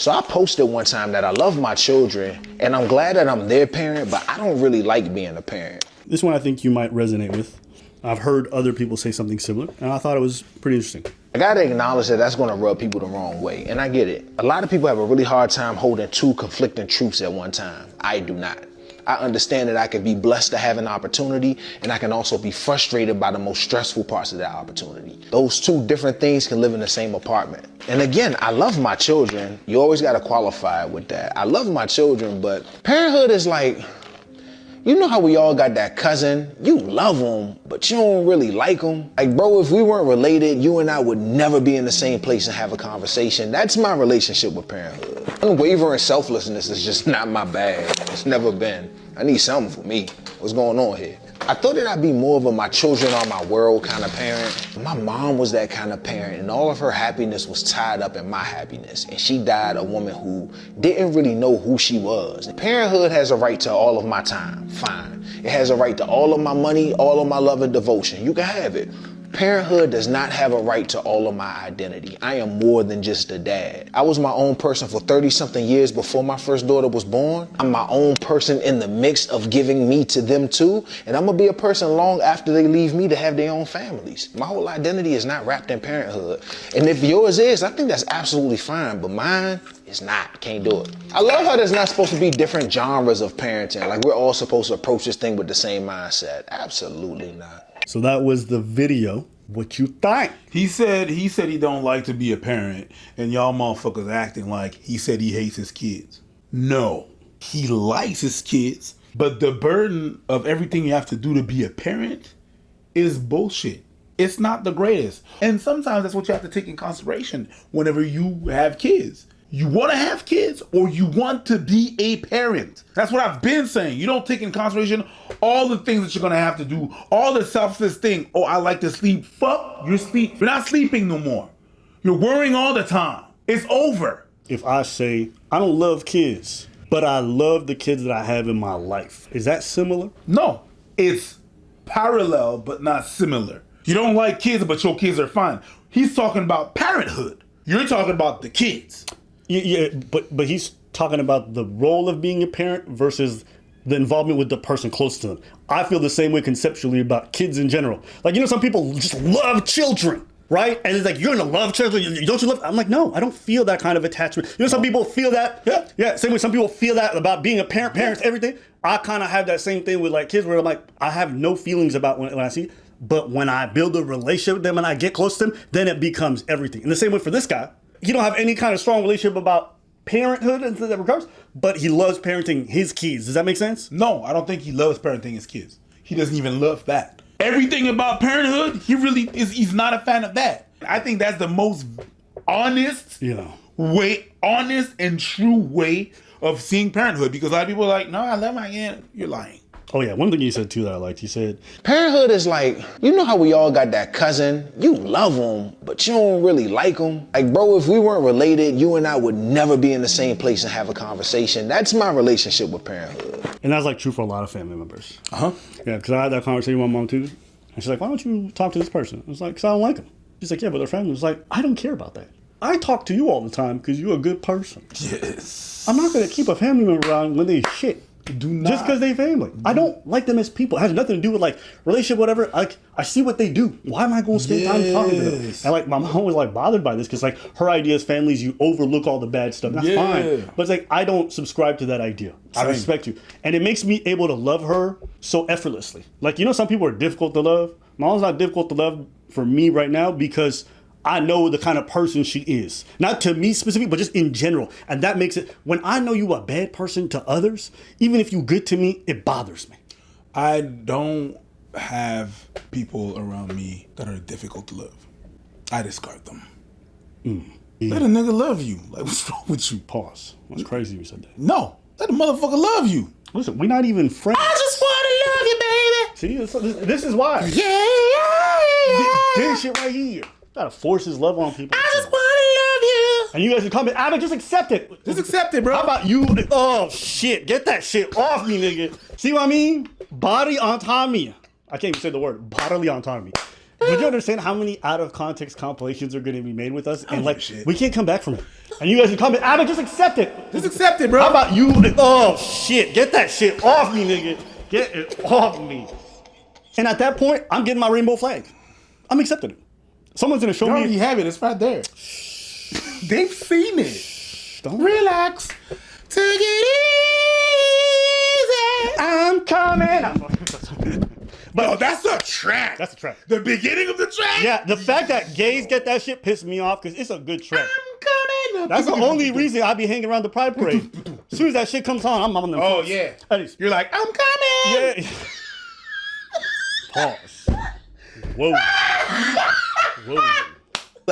So I posted one time that I love my children and I'm glad that I'm their parent, but I don't really like being a parent. This one I think you might resonate with. I've heard other people say something similar, and I thought it was pretty interesting. I gotta acknowledge that that's gonna rub people the wrong way, and I get it. A lot of people have a really hard time holding two conflicting truths at one time. I do not. I understand that I can be blessed to have an opportunity, and I can also be frustrated by the most stressful parts of that opportunity. Those two different things can live in the same apartment. And again, I love my children. You always gotta qualify it with that. I love my children, but parenthood is like, you know how we all got that cousin, you love them, but you don't really like them? Like, bro, if we weren't related, you and I would never be in the same place and have a conversation. That's my relationship with parenthood. Unwavering selflessness is just not my bag. It's never been. I need something for me. What's going on here? I thought that I'd be more of a my children are my world kind of parent. My mom was that kind of parent, and all of her happiness was tied up in my happiness. And she died a woman who didn't really know who she was. Parenthood has a right to all of my time, fine. It has a right to all of my money, all of my love and devotion. You can have it. Parenthood does not have a right to all of my identity. I am more than just a dad. I was my own person for 30-something years before my first daughter was born. I'm my own person in the mix of giving me to them too. And I'm gonna be a person long after they leave me to have their own families. My whole identity is not wrapped in parenthood. And if yours is, I think that's absolutely fine, but mine is not. Can't do it. I love how there's not supposed to be different genres of parenting. Like we're all supposed to approach this thing with the same mindset. Absolutely not. So that was the video. What you think? He said he don't like to be a parent, and y'all motherfuckers acting like he said he hates his kids. No, he likes his kids, but the burden of everything you have to do to be a parent is bullshit. It's not the greatest. And sometimes that's what you have to take in consideration whenever you have kids. You want to have kids or you want to be a parent. That's what I've been saying. You don't take in consideration all the things that you're going to have to do. All the selfless thing. Oh, I like to sleep. Fuck, you're sleep. You're not sleeping no more. You're worrying all the time. It's over. If I say, I don't love kids, but I love the kids that I have in my life, is that similar? No, it's parallel but not similar. You don't like kids, but your kids are fine. He's talking about parenthood. You're talking about the kids. Yeah, but he's talking about the role of being a parent versus the involvement with the person close to them. I feel the same way conceptually about kids in general. Like, you know, some people just love children, right? And it's like, you're gonna love children, don't you love? I'm like, no, I don't feel that kind of attachment. You know, some people feel that. Yeah, same way some people feel that about being a parent, parents, everything. I kind of have that same thing with like kids where I'm like, I have no feelings about when I see, but when I build a relationship with them and I get close to them, then it becomes everything. And the same way for this guy. He don't have any kind of strong relationship about parenthood in that regards, but he loves parenting his kids. Does that make sense? No, I don't think he loves parenting his kids. He doesn't even love that. Everything about parenthood, he's not a fan of that. I think that's the most honest honest and true way of seeing parenthood, because a lot of people are like, no, I love my kid. You're lying. Oh yeah, one thing you said too that I liked, he said, parenthood is like, you know how we all got that cousin, you love them, but you don't really like them? Like, bro, if we weren't related, you and I would never be in the same place and have a conversation. That's my relationship with parenthood. And that's like true for a lot of family members. Uh-huh. Yeah, because I had that conversation with my mom too. And she's like, why don't you talk to this person? I was like, because I don't like them. She's like, yeah, but they're family. I was like, I don't care about that. I talk to you all the time because you're a good person. Yes. I'm not going to keep a family member around when they shit. Do not. Just because they family. I don't like them as people. It has nothing to do with like relationship, whatever. Like, I see what they do. Why am I going to spend time talking to them? And like my mom was like bothered by this because like her idea is families, you overlook all the bad stuff. That's fine. But it's like I don't subscribe to that idea. I respect you. And it makes me able to love her so effortlessly. Like, you know, some people are difficult to love. My mom's not difficult to love for me right now because I know the kind of person she is. Not to me specifically, but just in general. And that makes it, when I know you a bad person to others, even if you good to me, it bothers me. I don't have people around me that are difficult to love. I discard them. Let a nigga love you. Like, what's wrong with you? Pause. That's crazy you said that. No, let a motherfucker love you. Listen, we're not even friends. I just want to love you, baby. See, this is why. Yeah. This shit right here. Gotta force his love on people. I just want to love you. And you guys are coming. Abba, just accept it. Just accept it, bro. How about you? Oh, shit. Get that shit off me, nigga. See what I mean? Body autonomy. I can't even say the word. Bodily autonomy. Would you understand how many out of context compilations are going to be made with us? And like, we can't come back from it. And you guys can comment, but just accept it. Just accept it, bro. How about you? Oh, shit. Get that shit off me, nigga. Get it off me. And at that point, I'm getting my rainbow flag. I'm accepting it. Someone's going to show You me. already have it. It's right there. They've seen it. Don't Relax. Take it easy. I'm coming. But no, that's a track. That's a track. The beginning of the track. Yeah, the fact that gays get that shit pisses me off because it's a good track. I'm coming. That's the only reason I be hanging around the Pride Parade. As soon as that shit comes on, I'm on the Oh, yeah. You're like, I'm coming. Yeah. Pause. Whoa. Whoa.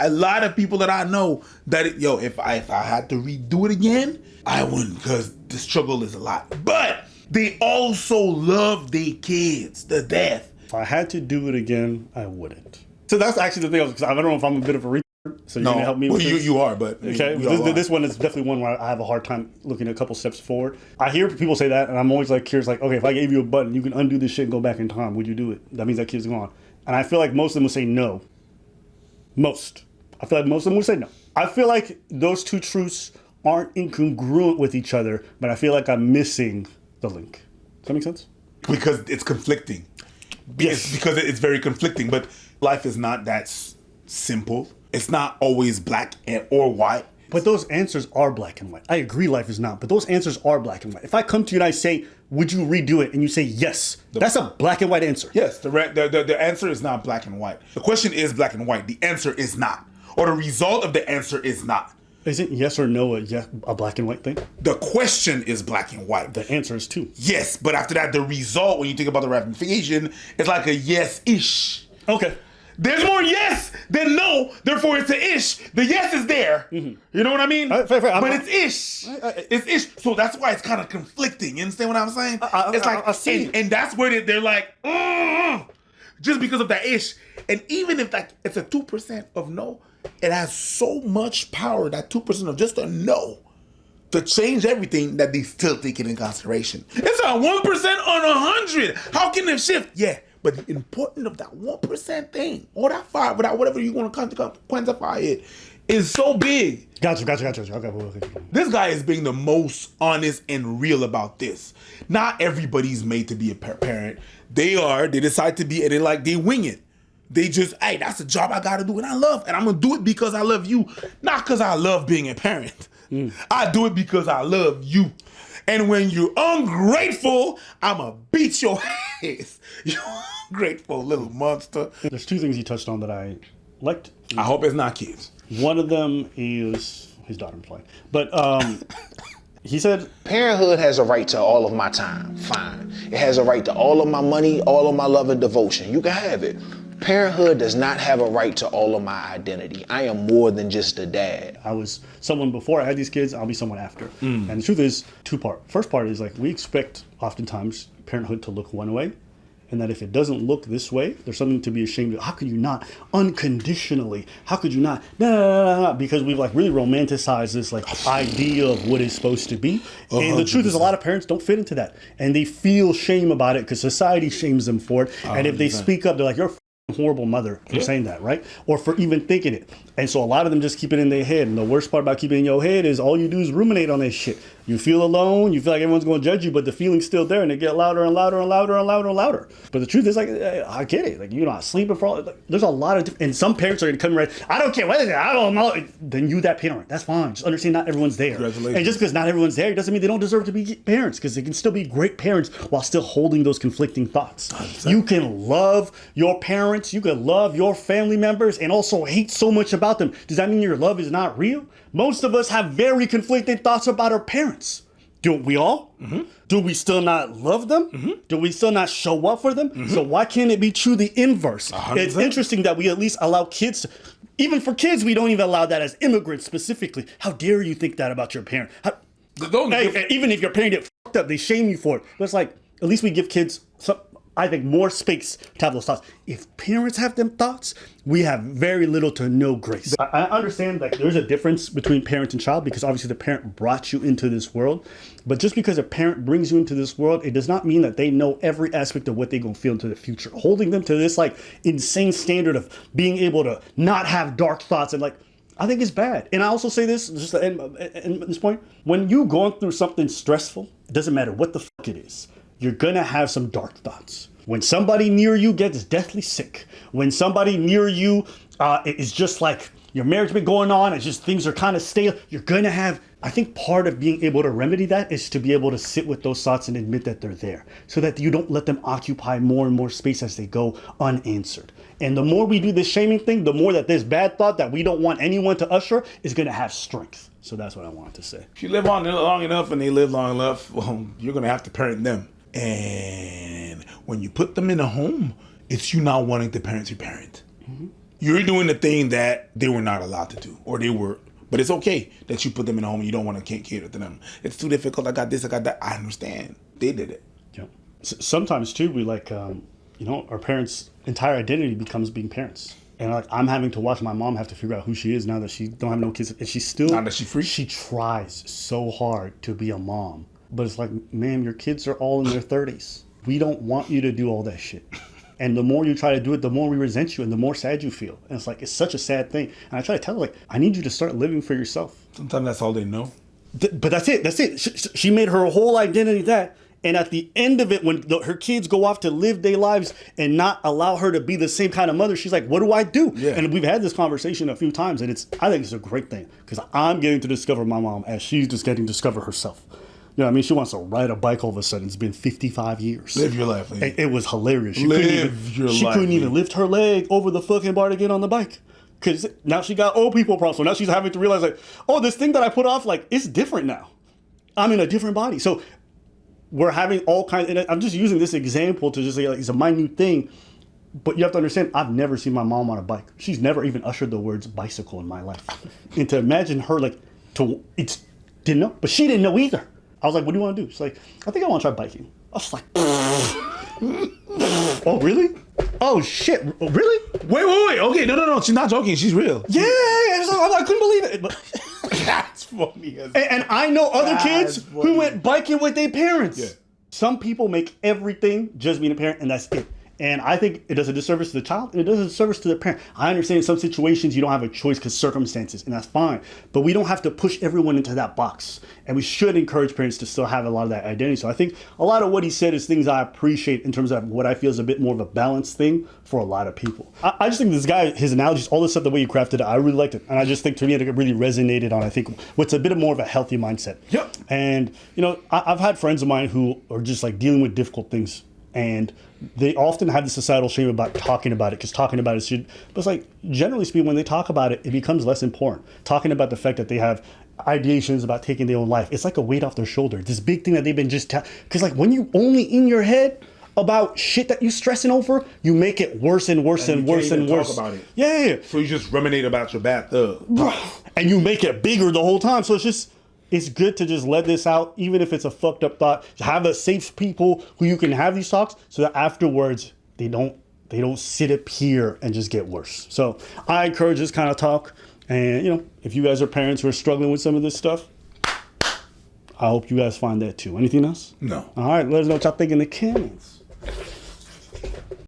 A lot of people that I know that, if I had to redo it again, I wouldn't, because the struggle is a lot. But they also love their kids to death. If I had to do it again, I wouldn't. So that's actually the thing, because I don't know if I'm a bit of a retard, so you're going to help me with this. You are, but... Okay, this one is definitely one where I have a hard time looking a couple steps forward. I hear people say that, and I'm always like curious, like, okay, if I gave you a button, you can undo this shit and go back in time, would you do it? That means that kid's gone. And I feel like most of them would say no. Most. I feel like most of them would say no. I feel like those two truths aren't incongruent with each other, but I feel like I'm missing the link. Does that make sense? Because it's conflicting. Yes. Because it's very conflicting, but life is not that simple. It's not always black or white. But those answers are black and white. I agree life is not, but those answers are black and white. If I come to you and I say, would you redo it? And you say yes, that's a black and white answer. Yes, the answer is not black and white. The question is black and white. The answer is not. Or the result of the answer is not. Isn't yes or no a black and white thing? The question is black and white. The answer is too. Yes, but after that, the result, when you think about the ramification, it's like a yes-ish. Okay. There's more yes than no, therefore it's a ish. The yes is there. Mm-hmm. You know what I mean? Fair. But it's ish. It's ish. So that's why it's kind of conflicting. You understand what I'm saying? It's like, I see. And that's where they're like, just because of that ish. And even if it's a 2% of no, it has so much power, that 2% of just a no, to change everything that they still take it in consideration. It's a 1% on 100. How can it shift? Yeah. But the importance of that 1% thing, or that 5, whatever you want to quantify it, is so big. Gotcha. Okay. This guy is being the most honest and real about this. Not everybody's made to be a parent. They decide to be, and they wing it. They just, hey, that's a job I gotta do, and I'm gonna do it because I love you, not because I love being a parent. I do it because I love you. And when you're ungrateful, I'ma beat your ass. You ungrateful little monster. There's two things he touched on that I liked. I hope it's not kids. One of them is his daughter playing. But he said, Parenthood has a right to all of my time. Fine. It has a right to all of my money, all of my love and devotion. You can have it. Parenthood does not have a right to all of my identity. I am more than just a dad. I was someone before I had these kids, I'll be someone after. And the truth is, two-part. First part is like we expect oftentimes parenthood to look one way, and that if it doesn't look this way, there's something to be ashamed of. How could you not unconditionally? How could you not? No. Because we've like really romanticized this like idea of what it's supposed to be. And the truth is, a lot of parents don't fit into that, and they feel shame about it because society shames them for it. And if they speak up, they're like, you're a horrible mother for saying that, right? Or for even thinking it. And so a lot of them just keep it in their head. And the worst part about keeping it in your head is all you do is ruminate on this shit. You feel alone, you feel like everyone's going to judge you, but the feeling's still there, and they get louder and louder and louder and louder and louder. But the truth is, like, I get it. Like, you're not sleeping for all, like, there's a lot of and some parents are going to come right, I don't care what is it, I don't know. Then you that parent. That's fine. Just understand not everyone's there. Congratulations. And just because not everyone's there doesn't mean they don't deserve to be parents, because they can still be great parents while still holding those conflicting thoughts. You can love your parents, you can love your family members, and also hate so much about them. Does that mean your love is not real? Most of us have very conflicting thoughts about our parents. Don't we all? Mm-hmm. Do we still not love them? Mm-hmm. Do we still not show up for them? Mm-hmm. So why can't it be true the inverse? 100%. It's interesting that we at least allow kids to, even for kids, we don't even allow that as immigrants specifically. How dare you think that about your parent? Even if your parent get fucked up, they shame you for it. But it's like, at least we give kids some, I think, more space to have those thoughts. If parents have them thoughts, we have very little to no grace. I understand that there's a difference between parent and child, because obviously the parent brought you into this world. But just because a parent brings you into this world, it does not mean that they know every aspect of what they're going to feel into the future. Holding them to this like insane standard of being able to not have dark thoughts and like, I think it's bad. And I also say this, just to end this point, when you going through something stressful, it doesn't matter what the fuck it is, you're gonna have some dark thoughts. When somebody near you gets deathly sick, when somebody near you is just like, your marriage been going on, it's just things are kind of stale, you're gonna have, I think part of being able to remedy that is to be able to sit with those thoughts and admit that they're there, so that you don't let them occupy more and more space as they go unanswered. And the more we do this shaming thing, the more that this bad thought that we don't want anyone to usher is gonna have strength. So that's what I wanted to say. If you live on long enough and they live long enough, well, you're gonna have to parent them. And when you put them in a home, it's you not wanting to parent your parent. Mm-hmm. You're doing the thing that they were not allowed to do, or they were. But it's okay that you put them in a home and you don't want to cater to them. It's too difficult. I got this, I got that. I understand. They did it. Yeah. Sometimes too, we like, our parents' entire identity becomes being parents. And like, I'm having to watch my mom have to figure out who she is now that she don't have no kids. And she's still, now that she's free, she tries so hard to be a mom. But it's like, ma'am, your kids are all in their 30s. We don't want you to do all that shit. And the more you try to do it, the more we resent you and the more sad you feel. And it's like, it's such a sad thing. And I try to tell her, like, I need you to start living for yourself. Sometimes that's all they know. But that's it. She made her whole identity that. And at the end of it, when her kids go off to live their lives and not allow her to be the same kind of mother, she's like, what do I do? Yeah. And we've had this conversation a few times. And I think it's a great thing, because I'm getting to discover my mom as she's just getting to discover herself. You know what I mean? She wants to ride a bike all of a sudden. It's been 55 years. Live your life, lady. It was hilarious. She She couldn't even lift her leg over the fucking bar to get on the bike. Because now she got old people problems. So now she's having to realize, like, oh, this thing that I put off, like, it's different now. I'm in a different body. So we're having all kinds, and I'm just using this example to just say, like, it's a minute thing. But you have to understand, I've never seen my mom on a bike. She's never even ushered the words bicycle in my life. And to imagine her, like, didn't know. But she didn't know either. I was like, what do you want to do? She's like, I think I want to try biking. I was like, oh, really? Oh, shit. Really? Wait. Okay, no. She's not joking. She's real. Yeah. I couldn't believe it. But That's funny. And I know other kids who went biking with their parents. Yeah. Some people make everything just being a parent, and that's it. And I think it does a disservice to the child, and it does a disservice to the parent. I understand in some situations you don't have a choice because circumstances, and that's fine. But we don't have to push everyone into that box. And we should encourage parents to still have a lot of that identity. So I think a lot of what he said is things I appreciate in terms of what I feel is a bit more of a balanced thing for a lot of people. I just think this guy, his analogies, all this stuff, the way he crafted it, I really liked it. And I just think to me it really resonated on, I think, what's a bit more of a healthy mindset. Yep. And, I've had friends of mine who are just like dealing with difficult things. And they often have the societal shame about talking about it, because talking about it should, but it's like, generally speaking, when they talk about it, it becomes less important. Talking about the fact that they have ideations about taking their own life, it's like a weight off their shoulder. This big thing that they've been because like when you only in your head about shit that you're stressing over, you make it worse and worse and worse and worse. Talk about it. Yeah. So you just ruminate about your bad thug. And you make it bigger the whole time. So it's good to just let this out, even if it's a fucked up thought. Have a safe people who you can have these talks, so that afterwards they don't sit up here and just get worse. So I encourage this kind of talk. And if you guys are parents who are struggling with some of this stuff, I hope you guys find that too. Anything else? No. All right, let us know what y'all think in the comments.